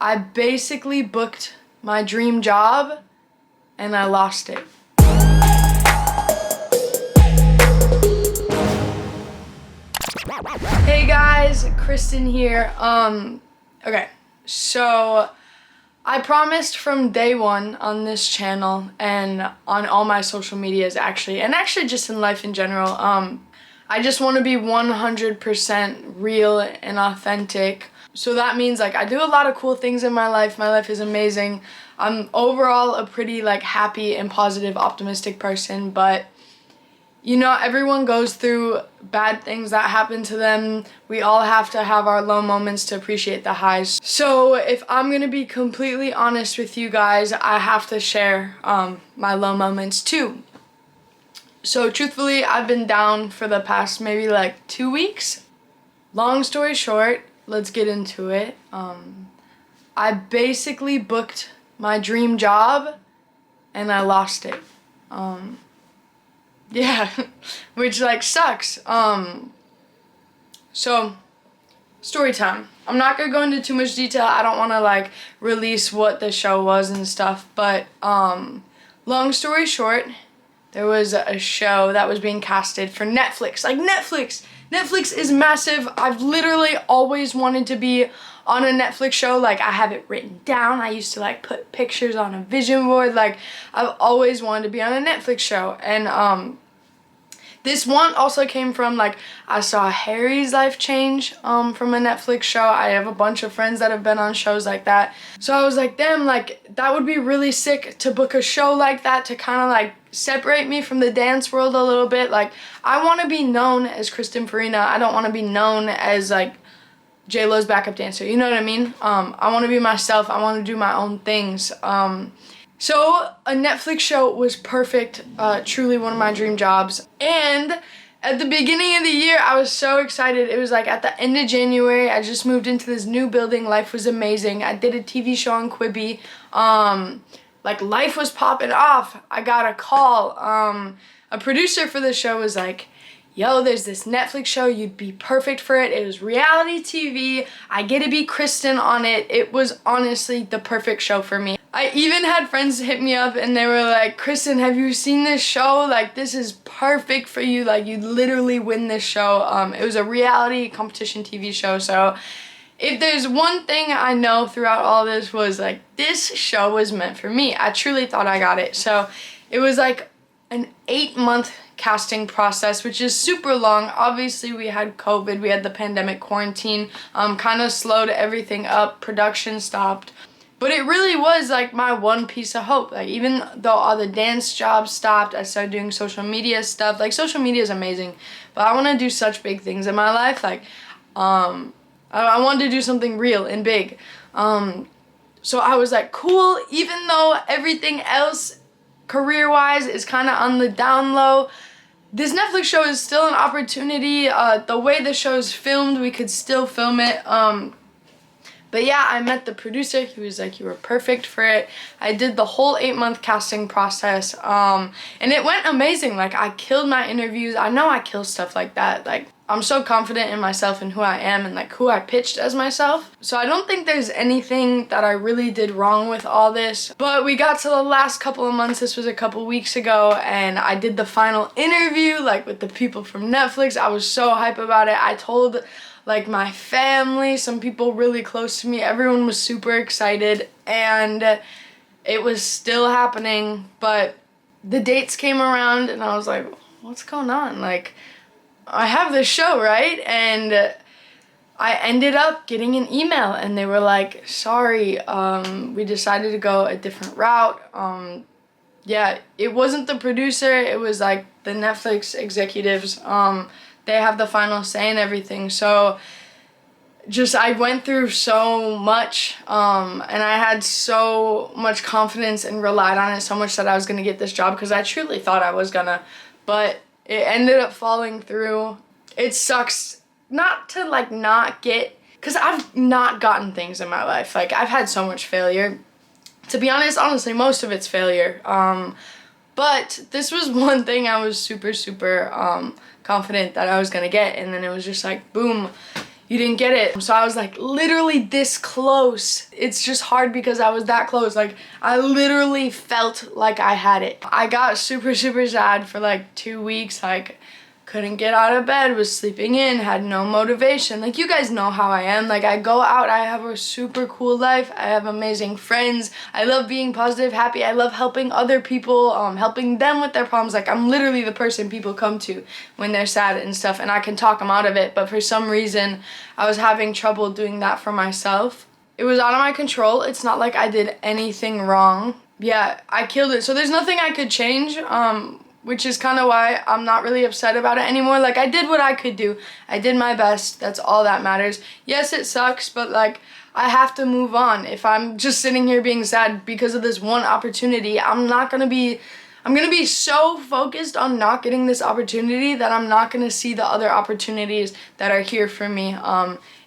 I basically booked my dream job and I lost it. Hey guys, Kristin here. Okay, so I promised from day one on this channel and on all my social medias actually just in life in general, I just want to be 100% real and authentic. So that means like I do a lot of cool things in my life. My life is amazing. I'm overall a pretty like happy and positive, optimistic person, but you know, everyone goes through bad things that happen to them. We all have to have our low moments to appreciate the highs. So if I'm gonna be completely honest with you guys, I have to share my low moments too. So truthfully, I've been down for the past maybe like 2 weeks. Long story short, let's get into it. I basically booked my dream job and I lost it. Yeah, which like sucks. So story time. I'm not gonna go into too much detail. I don't wanna like release what the show was and stuff, but long story short, there was a show that was being casted for Netflix. Like Netflix is massive. I've literally always wanted to be on a Netflix show. Like I have it written down. I used to like put pictures on a vision board. Like I've always wanted to be on a Netflix show. And this one also came from like I saw Harry's life change from a Netflix show. I have a bunch of friends that have been on shows like that. So I was like, damn, like that would be really sick to book a show like that to kind of like separate me from the dance world a little bit. Like I want to be known as Kristin Farina. I don't want to be known as like J-Lo's backup dancer. You know what I mean? I want to be myself. I want to do my own things. So a Netflix show was perfect, truly one of my dream jobs. And at the beginning of the year, I was so excited. It was like at the end of January, I just moved into this new building. Life was amazing. I did a TV show on Quibi. Like life was popping off. I got a call. A producer for the show was like, yo, there's this Netflix show, you'd be perfect for it. It was reality TV. I get to be Kristin on it. It was honestly the perfect show for me. I even had friends hit me up and they were like, Kristin, have you seen this show? Like, this is perfect for you. Like, you'd literally win this show. It was a reality competition TV show. So if there's one thing I know throughout all this was like, this show was meant for me. I truly thought I got it. So it was like an 8-month casting process, which is super long. Obviously we had COVID, we had the pandemic quarantine, kind of slowed everything up, production stopped. But it really was like my one piece of hope. Like even though all the dance jobs stopped, I started doing social media stuff. Like social media is amazing, but I want to do such big things in my life. Like I wanted to do something real and big. So I was like, cool, even though everything else career-wise is kind of on the down low, this Netflix show is still an opportunity. The way the show is filmed, we could still film it. But yeah, I met the producer. He was like, you were perfect for it. I did the whole 8-month casting process. And it went amazing. Like I killed my interviews. I know I kill stuff like that. Like I'm so confident in myself and who I am and like who I pitched as myself. So I don't think there's anything that I really did wrong with all this. But we got to the last couple of months. This was a couple weeks ago and I did the final interview like with the people from Netflix. I was so hype about it. I told like my family, some people really close to me. Everyone was super excited and it was still happening. But the dates came around and I was like, what's going on? Like I have this show, right? And I ended up getting an email and they were like, sorry, we decided to go a different route. Yeah, it wasn't the producer, it was like the Netflix executives. They have the final say and everything. So just I went through so much and I had so much confidence and relied on it so much that I was gonna get this job because I truly thought I was gonna, but it ended up falling through. It sucks not to like not get, because I've not gotten things in my life. Like I've had so much failure. To be honest, honestly, most of it's failure. But this was one thing I was super confident that I was gonna get, and then it was just like boom, you didn't get it. So I was like literally this close. It's just hard because I was that close. Like I literally felt like I had it. I got super sad for like 2 weeks. Like couldn't get out of bed, was sleeping in, had no motivation. Like you guys know how I am. Like I go out, I have a super cool life. I have amazing friends. I love being positive, happy. I love helping other people, helping them with their problems. Like I'm literally the person people come to when they're sad and stuff, and I can talk them out of it. But for some reason, I was having trouble doing that for myself. It was out of my control. It's not like I did anything wrong. Yeah, I killed it. So there's nothing I could change. Which is kind of why I'm not really upset about it anymore. Like I did what I could do. I did my best. That's all that matters. Yes, it sucks, but like I have to move on. If I'm just sitting here being sad because of this one opportunity, I'm gonna be so focused on not getting this opportunity that I'm not gonna see the other opportunities that are here for me.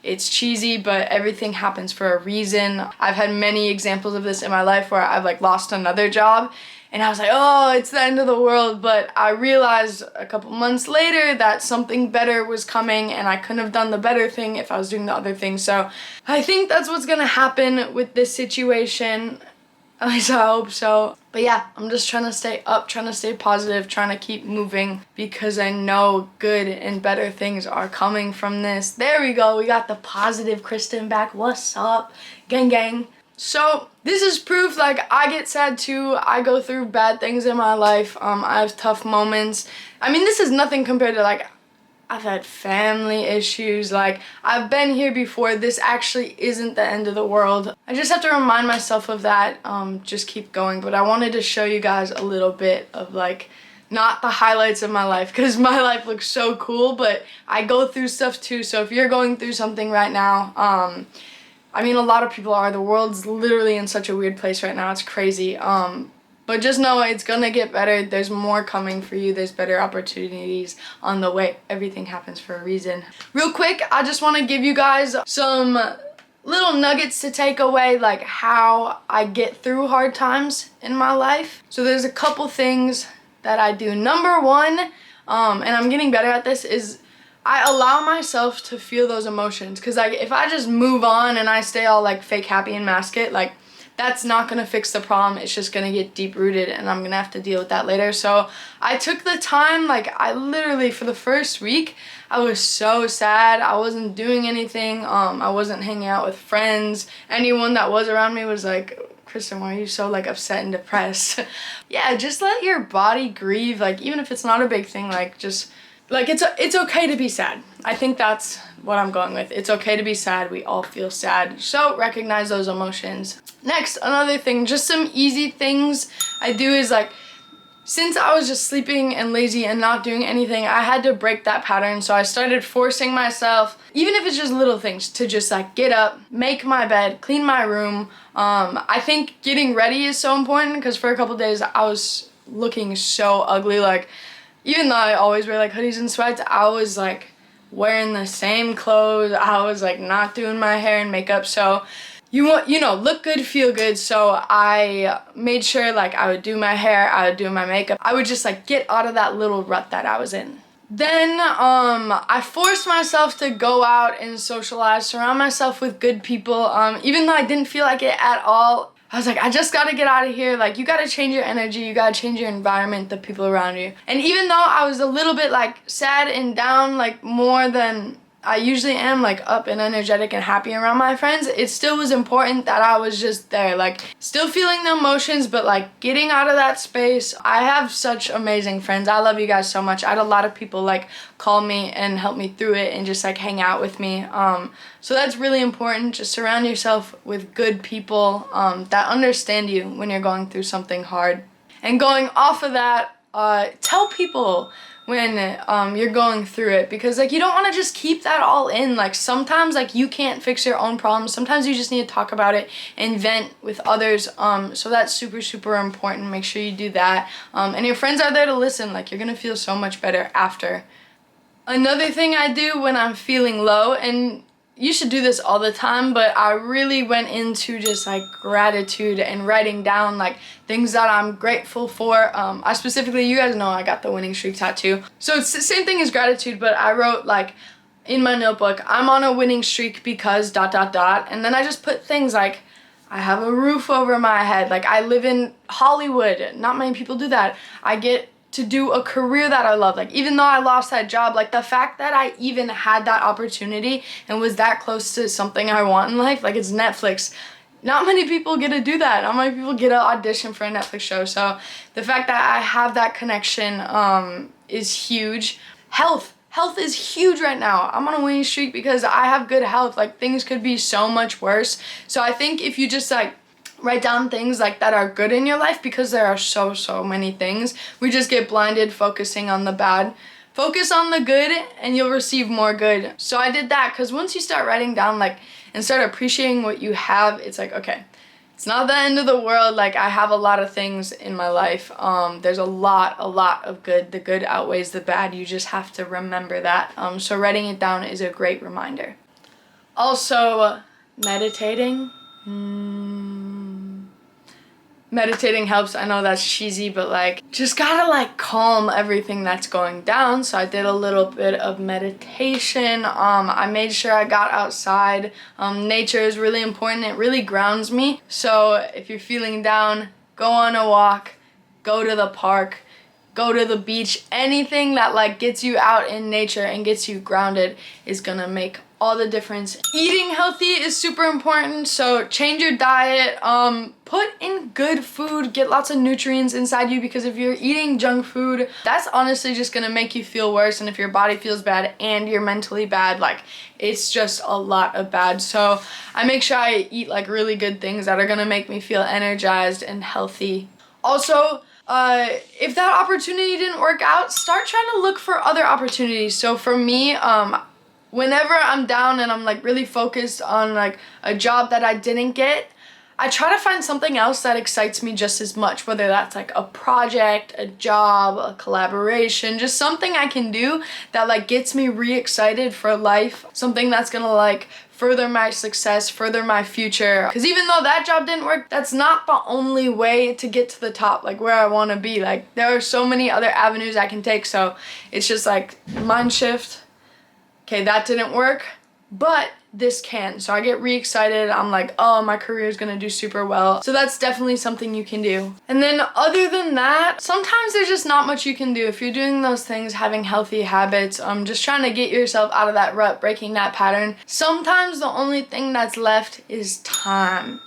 It's cheesy, but everything happens for a reason. I've had many examples of this in my life where I've like lost another job and I was like, oh, it's the end of the world. But I realized a couple months later that something better was coming and I couldn't have done the better thing if I was doing the other thing. So I think that's what's gonna happen with this situation. At least I hope so. But yeah, I'm just trying to stay up, trying to stay positive, trying to keep moving because I know good and better things are coming from this. There we go. We got the positive Kristin back. What's up? Gang gang. So this is proof like I get sad too. I go through bad things in my life. I have tough moments. I mean, this is nothing compared to like I've had family issues. Like I've been here before. This actually isn't the end of the world. I just have to remind myself of that. Just keep going. But I wanted to show you guys a little bit of like not the highlights of my life because my life looks so cool, but I go through stuff too. So if you're going through something right now, I mean, a lot of people are. The world's literally in such a weird place right now. It's crazy. But just know it's gonna get better. There's more coming for you. There's better opportunities on the way. Everything happens for a reason. Real quick, I just want to give you guys some little nuggets to take away, like how I get through hard times in my life. So there's a couple things that I do. Number one, and I'm getting better at this, is I allow myself to feel those emotions. Because like if I just move on and I stay all like fake happy and mask it, like that's not gonna fix the problem. It's just gonna get deep rooted and I'm gonna have to deal with that later. So I took the time, like I literally for the first week I was so sad. I wasn't doing anything. I wasn't hanging out with friends. Anyone that was around me was like, Kristin, why are you so like upset and depressed? Yeah, just let your body grieve. Like even if it's not a big thing, like just like it's okay to be sad. I think that's what I'm going with. It's okay to be sad. We all feel sad. So recognize those emotions. Next, another thing, just some easy things I do is like, since I was just sleeping and lazy and not doing anything, I had to break that pattern. So I started forcing myself, even if it's just little things, to just like get up, make my bed, clean my room. I think getting ready is so important because for a couple days I was looking so ugly. Like even though I always wear like hoodies and sweats, I was like wearing the same clothes. I was like not doing my hair and makeup. So you want, you know, look good, feel good. So I made sure like I would do my hair, I would do my makeup. I would just like get out of that little rut that I was in. Then I forced myself to go out and socialize, surround myself with good people. Even though I didn't feel like it at all, I was like, I just gotta get out of here. Like you gotta change your energy, you gotta change your environment, the people around you. And even though I was a little bit like sad and down, like more than I usually am, like up and energetic and happy around my friends, it still was important that I was just there, like still feeling the emotions, but like getting out of that space. I have such amazing friends. I love you guys so much. I had a lot of people like call me and help me through it and just like hang out with me. So that's really important. Just surround yourself with good people that understand you when you're going through something hard. And going off of that, tell people when you're going through it, because like you don't want to just keep that all in. Like sometimes like you can't fix your own problems. Sometimes you just need to talk about it and vent with others. So that's super important. Make sure you do that. And your friends are there to listen. Like you're gonna feel so much better after. Another thing I do when I'm feeling low, and you should do this all the time, but I really went into just like gratitude and writing down like things that I'm grateful for. I specifically, you guys know I got the winning streak tattoo. So it's the same thing as gratitude, but I wrote like, in my notebook, I'm on a winning streak because ... and then I just put things like, I have a roof over my head, like I live in Hollywood, not many people do that. I get to do a career that I love, like even though I lost that job, like the fact that I even had that opportunity and was that close to something I want in life, like it's Netflix. Not many people get to do that. Not many people get to audition for a Netflix show. So the fact that I have that connection is huge. Health is huge right now. I'm on a winning streak because I have good health. Like things could be so much worse. So I think if you just like write down things like that are good in your life, because there are so many things, we just get blinded focusing on the bad. Focus on the good and you'll receive more good. So I did that because once you start writing down like and start appreciating what you have, it's like, okay, it's not the end of the world. Like I have a lot of things in my life. There's a lot of good. The good outweighs the bad. You just have to remember that. So writing it down is a great reminder. Also, meditating. Meditating helps. I know that's cheesy, but like just gotta like calm everything that's going down. So I did a little bit of meditation. I made sure I got outside. Nature is really important. It really grounds me. So if you're feeling down, go on a walk, go to the park, go to the beach. Anything that like gets you out in nature and gets you grounded is gonna make all the difference. Eating healthy is super important, so change your diet. Put in good food, get lots of nutrients inside you, because if you're eating junk food, that's honestly just gonna make you feel worse. And if your body feels bad and you're mentally bad, like it's just a lot of bad. So I make sure I eat like really good things that are gonna make me feel energized and healthy. Also, if that opportunity didn't work out, start trying to look for other opportunities. So for me, whenever I'm down and I'm like really focused on like a job that I didn't get, I try to find something else that excites me just as much, whether that's like a project, a job, a collaboration, just something I can do that like gets me re-excited for life, something that's gonna like further my success, further my future. Because even though that job didn't work, that's not the only way to get to the top, like where I want to be. Like there are so many other avenues I can take. So it's just like mind shift. Okay, that didn't work, but this can. So I get re-excited. I'm like, oh, my career is gonna do super well. So that's definitely something you can do. And then other than that, sometimes there's just not much you can do. If you're doing those things, having healthy habits, just trying to get yourself out of that rut, breaking that pattern, sometimes the only thing that's left is time.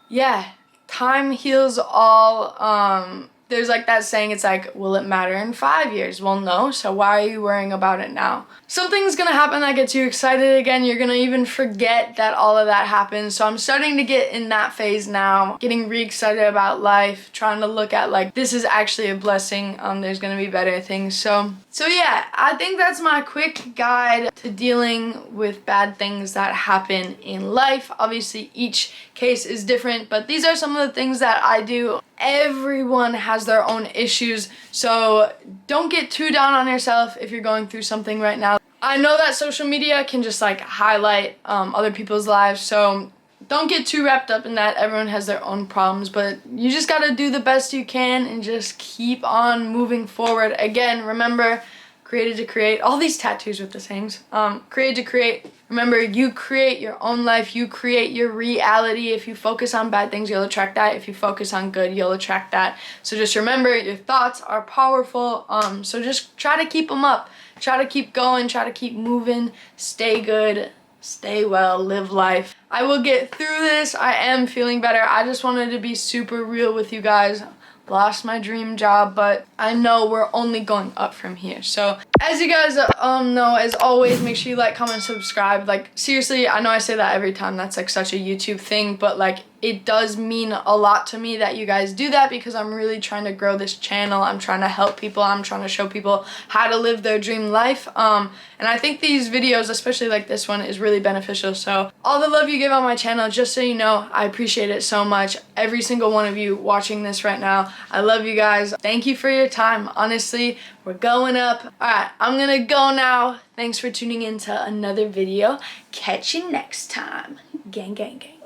Yeah, time heals all. There's like that saying, it's like, will it matter in 5 years? Well, no, so why are you worrying about it now? Something's gonna happen that gets you excited again. You're gonna even forget that all of that happened. So I'm starting to get in that phase now, getting re-excited about life, trying to look at like, this is actually a blessing. There's gonna be better things. So yeah, I think that's my quick guide to dealing with bad things that happen in life. Obviously, each case is different, but these are some of the things that I do. Everyone has their own issues, so don't get too down on yourself if you're going through something right now. I know that social media can just like highlight other people's lives, so don't get too wrapped up in that. Everyone has their own problems, but you just gotta do the best you can and just keep on moving forward. Again, remember, created to create. All these tattoos with the sayings. Created to create. Remember, you create your own life. You create your reality. If you focus on bad things, you'll attract that. If you focus on good, you'll attract that. So just remember, your thoughts are powerful. So just try to keep them up. Try to keep going. Try to keep moving. Stay good. Stay well. Live life. I will get through this. I am feeling better. I just wanted to be super real with you guys. Lost my dream job, but I know we're only going up from here. So as you guys know, as always, make sure you like, comment, subscribe. Like seriously, I know I say that every time, that's like such a YouTube thing, but like it does mean a lot to me that you guys do that, because I'm really trying to grow this channel. I'm trying to help people. I'm trying to show people how to live their dream life. And I think these videos, especially like this one, is really beneficial. So all the love you give on my channel, just so you know, I appreciate it so much. Every single one of you watching this right now, I love you guys. Thank you for your time. Honestly, we're going up. All right, I'm gonna go now. Thanks for tuning in to another video. Catch you next time. Gang, gang, gang.